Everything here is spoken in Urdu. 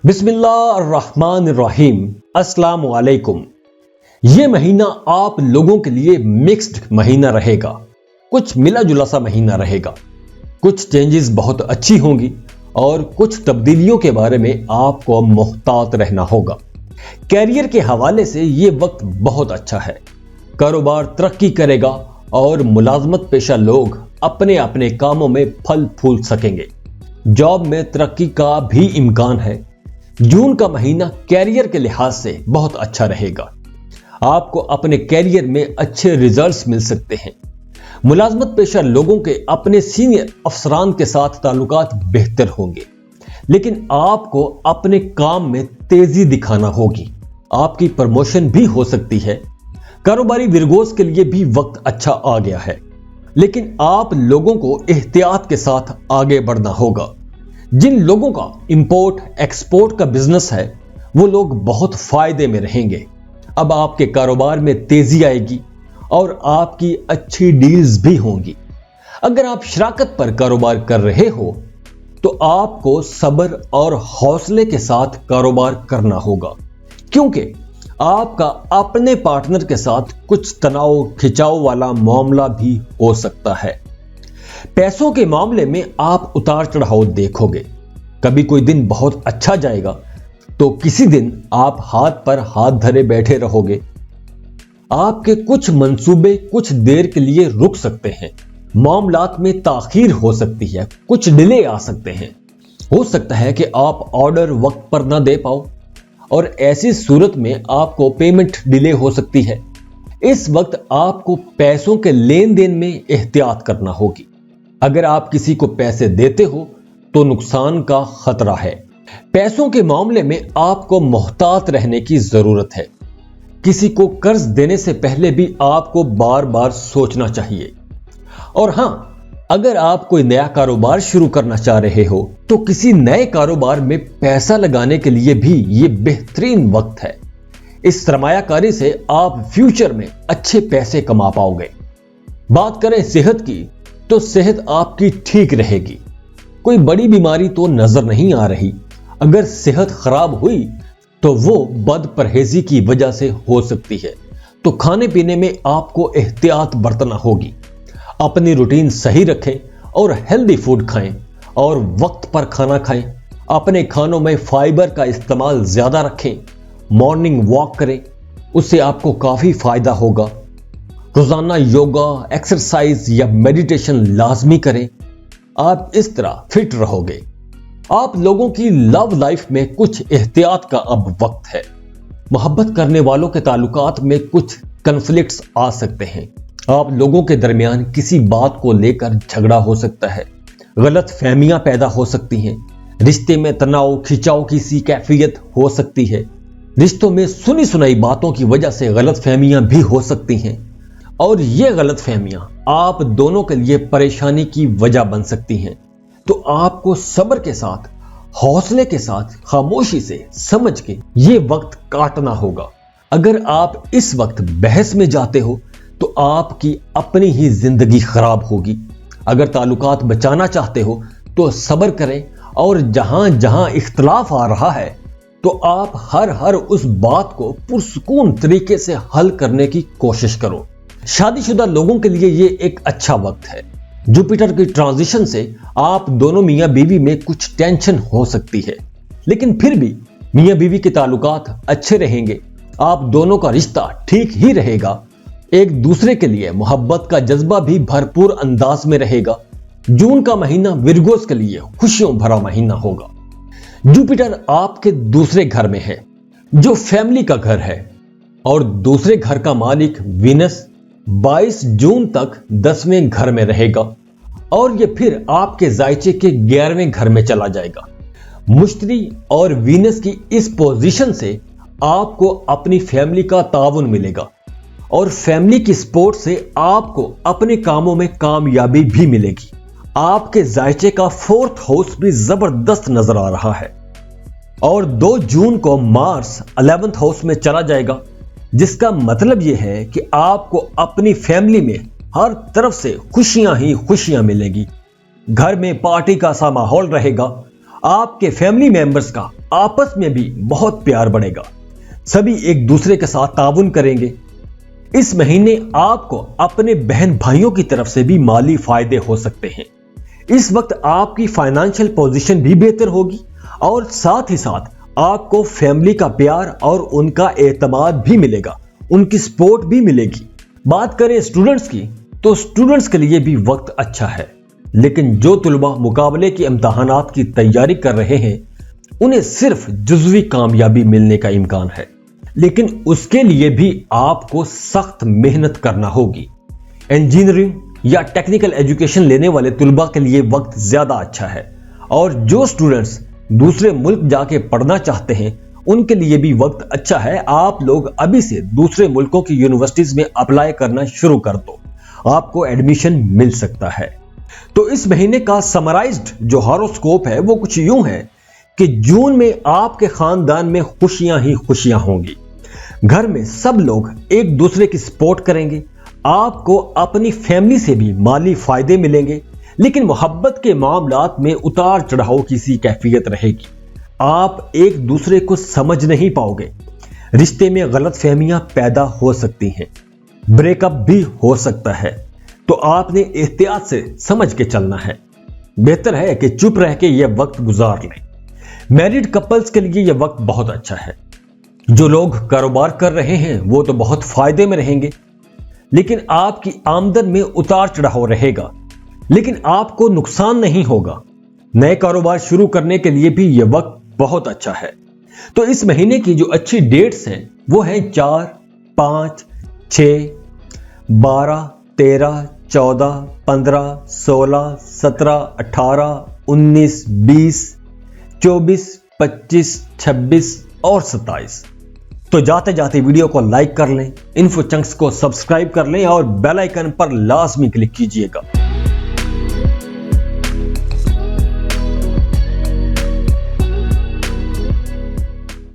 بسم اللہ الرحمن الرحیم۔ السلام علیکم۔ یہ مہینہ آپ لوگوں کے لیے مکسڈ مہینہ رہے گا، کچھ ملا جلا سا مہینہ رہے گا، کچھ چینجز بہت اچھی ہوں گی اور کچھ تبدیلیوں کے بارے میں آپ کو محتاط رہنا ہوگا۔ کیریئر کے حوالے سے یہ وقت بہت اچھا ہے، کاروبار ترقی کرے گا اور ملازمت پیشہ لوگ اپنے اپنے کاموں میں پھل پھول سکیں گے۔ جاب میں ترقی کا بھی امکان ہے۔ جون کا مہینہ کیریئر کے لحاظ سے بہت اچھا رہے گا، آپ کو اپنے کیریئر میں اچھے ریزلٹس مل سکتے ہیں۔ ملازمت پیشہ لوگوں کے اپنے سینئر افسران کے ساتھ تعلقات بہتر ہوں گے، لیکن آپ کو اپنے کام میں تیزی دکھانا ہوگی، آپ کی پروموشن بھی ہو سکتی ہے۔ کاروباری ورگوز کے لیے بھی وقت اچھا آ گیا ہے، لیکن آپ لوگوں کو احتیاط کے ساتھ آگے بڑھنا ہوگا۔ جن لوگوں کا امپورٹ ایکسپورٹ کا بزنس ہے وہ لوگ بہت فائدے میں رہیں گے۔ اب آپ کے کاروبار میں تیزی آئے گی اور آپ کی اچھی ڈیلز بھی ہوں گی۔ اگر آپ شراکت پر کاروبار کر رہے ہو تو آپ کو صبر اور حوصلے کے ساتھ کاروبار کرنا ہوگا، کیونکہ آپ کا اپنے پارٹنر کے ساتھ کچھ تناؤ کھچاؤ والا معاملہ بھی ہو سکتا ہے۔ پیسوں کے معاملے میں آپ اتار چڑھاؤ دیکھو گے، کبھی کوئی دن بہت اچھا جائے گا تو کسی دن آپ ہاتھ پر ہاتھ دھرے بیٹھے رہو گے۔ آپ کے کچھ منصوبے کچھ دیر کے لیے رک سکتے ہیں، معاملات میں تاخیر ہو سکتی ہے، کچھ ڈیلے آ سکتے ہیں۔ ہو سکتا ہے کہ آپ آرڈر وقت پر نہ دے پاؤ اور ایسی صورت میں آپ کو پیمنٹ ڈیلے ہو سکتی ہے۔ اس وقت آپ کو پیسوں کے لین دین میں احتیاط کرنا ہوگی۔ اگر آپ کسی کو پیسے دیتے ہو تو نقصان کا خطرہ ہے۔ پیسوں کے معاملے میں آپ کو محتاط رہنے کی ضرورت ہے۔ کسی کو قرض دینے سے پہلے بھی آپ کو بار بار سوچنا چاہیے۔ اور ہاں، اگر آپ کوئی نیا کاروبار شروع کرنا چاہ رہے ہو تو کسی نئے کاروبار میں پیسہ لگانے کے لیے بھی یہ بہترین وقت ہے۔ اس سرمایہ کاری سے آپ فیوچر میں اچھے پیسے کما پاؤ گے۔ بات کریں صحت کی تو صحت آپ کی ٹھیک رہے گی، کوئی بڑی بیماری تو نظر نہیں آ رہی۔ اگر صحت خراب ہوئی تو وہ بد پرہیزی کی وجہ سے ہو سکتی ہے، تو کھانے پینے میں آپ کو احتیاط برتنا ہوگی۔ اپنی روٹین صحیح رکھیں اور ہیلدی فوڈ کھائیں اور وقت پر کھانا کھائیں۔ اپنے کھانوں میں فائبر کا استعمال زیادہ رکھیں۔ مارننگ واک کریں، اس سے آپ کو کافی فائدہ ہوگا۔ روزانہ یوگا، ایکسرسائز یا میڈیٹیشن لازمی کریں، آپ اس طرح فٹ رہو گے۔ آپ لوگوں کی لو لائف میں کچھ احتیاط کا اب وقت ہے۔ محبت کرنے والوں کے تعلقات میں کچھ کنفلکٹس آ سکتے ہیں۔ آپ لوگوں کے درمیان کسی بات کو لے کر جھگڑا ہو سکتا ہے، غلط فہمیاں پیدا ہو سکتی ہیں، رشتے میں تناؤ کھچاؤ کی سی کیفیت ہو سکتی ہے۔ رشتوں میں سنی سنائی باتوں کی وجہ سے غلط فہمیاں بھی ہو سکتی ہیں، اور یہ غلط فہمیاں آپ دونوں کے لیے پریشانی کی وجہ بن سکتی ہیں۔ تو آپ کو صبر کے ساتھ، حوصلے کے ساتھ، خاموشی سے سمجھ کے یہ وقت کاٹنا ہوگا۔ اگر آپ اس وقت بحث میں جاتے ہو تو آپ کی اپنی ہی زندگی خراب ہوگی۔ اگر تعلقات بچانا چاہتے ہو تو صبر کریں، اور جہاں جہاں اختلاف آ رہا ہے تو آپ ہر اس بات کو پرسکون طریقے سے حل کرنے کی کوشش کرو۔ شادی شدہ لوگوں کے لیے یہ ایک اچھا وقت ہے۔ جوپیٹر کی ٹرانزیشن سے آپ دونوں میاں بیوی میں کچھ ٹینشن ہو سکتی ہے، لیکن پھر بھی میاں بیوی کے تعلقات اچھے رہیں گے، آپ دونوں کا رشتہ ٹھیک ہی رہے گا۔ ایک دوسرے کے لیے محبت کا جذبہ بھی بھرپور انداز میں رہے گا۔ جون کا مہینہ ورگوز کے لیے خوشیوں بھرا مہینہ ہوگا۔ جوپیٹر آپ کے دوسرے گھر میں ہے، جو فیملی کا گھر ہے، اور دوسرے گھر کا مالک وینس 22 جون تک 10ویں گھر میں رہے گا، اور یہ پھر آپ کے ذائچے کے 11ویں گھر میں چلا جائے گا۔ مشتری اور وینس کی اس پوزیشن سے آپ کو اپنی فیملی کا تعاون ملے گا، اور فیملی کی سپورٹ سے آپ کو اپنے کاموں میں کامیابی بھی ملے گی۔ آپ کے ذائچے کا 4تھ ہاؤس بھی زبردست نظر آ رہا ہے، اور 2 جون کو مارس 11ویں ہاؤس میں چلا جائے گا، جس کا مطلب یہ ہے کہ آپ کو اپنی فیملی میں ہر طرف سے خوشیاں ہی خوشیاں ملیں گی۔ گھر میں پارٹی کا سا ماحول رہے گا، آپ کے فیملی ممبرز کا آپس میں بھی بہت پیار بڑھے گا، سبھی ایک دوسرے کے ساتھ تعاون کریں گے۔ اس مہینے آپ کو اپنے بہن بھائیوں کی طرف سے بھی مالی فائدے ہو سکتے ہیں۔ اس وقت آپ کی فائنانشل پوزیشن بھی بہتر ہوگی اور ساتھ ہی ساتھ آپ کو فیملی کا پیار اور ان کا اعتماد بھی ملے گا، ان کی سپورٹ بھی ملے گی۔ بات کریں اسٹوڈنٹس کی تو اسٹوڈنٹس کے لیے بھی وقت اچھا ہے، لیکن جو طلبہ مقابلے کے امتحانات کی تیاری کر رہے ہیں انہیں صرف جزوی کامیابی ملنے کا امکان ہے، لیکن اس کے لیے بھی آپ کو سخت محنت کرنا ہوگی۔ انجینئرنگ یا ٹیکنیکل ایجوکیشن لینے والے طلبہ کے لیے وقت زیادہ اچھا ہے، اور جو سٹوڈنٹس دوسرے ملک جا کے پڑھنا چاہتے ہیں ان کے لیے بھی وقت اچھا ہے۔ آپ لوگ ابھی سے دوسرے ملکوں کی یونیورسٹیز میں اپلائی کرنا شروع کر دو، آپ کو ایڈمیشن مل سکتا ہے۔ تو اس مہینے کا سمرائزڈ جو ہاروسکوپ ہے وہ کچھ یوں ہے کہ جون میں آپ کے خاندان میں خوشیاں ہی خوشیاں ہوں گی، گھر میں سب لوگ ایک دوسرے کی سپورٹ کریں گے، آپ کو اپنی فیملی سے بھی مالی فائدے ملیں گے، لیکن محبت کے معاملات میں اتار چڑھاؤ کی سی کیفیت رہے گی، آپ ایک دوسرے کو سمجھ نہیں پاؤ گے، رشتے میں غلط فہمیاں پیدا ہو سکتی ہیں، بریک اپ بھی ہو سکتا ہے، تو آپ نے احتیاط سے سمجھ کے چلنا ہے۔ بہتر ہے کہ چپ رہ کے یہ وقت گزار لیں۔ میرڈ کپلز کے لیے یہ وقت بہت اچھا ہے۔ جو لوگ کاروبار کر رہے ہیں وہ تو بہت فائدے میں رہیں گے، لیکن آپ کی آمدن میں اتار چڑھاؤ رہے گا، لیکن آپ کو نقصان نہیں ہوگا۔ نئے کاروبار شروع کرنے کے لیے بھی یہ وقت بہت اچھا ہے۔ تو اس مہینے کی جو اچھی ڈیٹس ہیں وہ ہیں 4، 5، 6، 12، 13، 14، 15، 16، 17، 18، 19، 20، 24، 25، 26 اور 27۔ تو جاتے جاتے ویڈیو کو لائک کر لیں، انفو چنکس کو سبسکرائب کر لیں اور بیل آئیکن پر لازمی کلک کیجئے گا۔